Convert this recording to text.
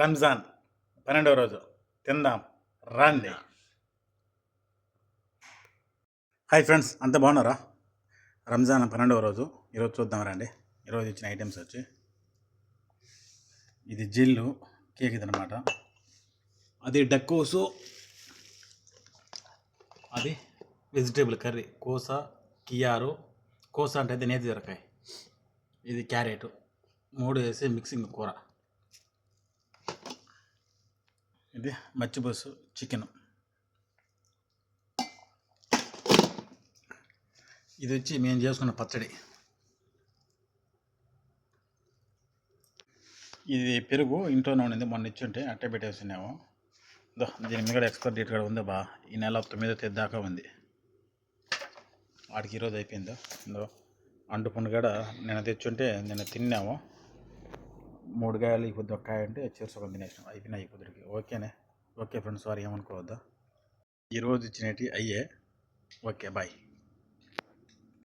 రంజాన్ 12వ రోజు తిందాం రండి. హాయ్ ఫ్రెండ్స్, అంత బాగున్నారా? రంజాన్ 12వ రోజు ఈరోజు చూద్దాం రండి. ఈరోజు ఇచ్చిన ఐటమ్స్ వచ్చి ఇది జిల్లు కేక్ ఇదనమాట, అది డక్కోసు, అది వెజిటేబుల్ కర్రీ కోస కియారు, కోస అంటే అది నేతి దొరకాయ, ఇది క్యారెట్, 3 వేసి మిక్సింగ్ కూర, ఇది మచ్చిబోసు చికెన్, ఇది వచ్చి మేము చేసుకున్న పచ్చడి, ఇది పెరుగు ఇంట్లోనే ఉండింది, మొన్న ఇచ్చుంటే అట్టే పెట్టేసినాము. దీని మీద ఎక్స్పైర్ డేట్ కూడా ఉందా బా, ఈ నెల 9వ తేదీ దాకా ఉంది. వాడికి ఈరోజు అయిపోయిందో అంటు పండు కూడా నిన్న తెచ్చుంటే నిన్న తిన్నాము. 3 కాయలు ఈ పొద్దు 1 కాయ అంటే చేర్చుకొని తినేసినాం, అయిపోయినాయి ఈ పొద్దుకి. ఓకే ఫ్రెండ్స్, సారీ ఏమనుకోవద్దా. ఈరోజు ఇచ్చినవి అయ్యే. Okay bye.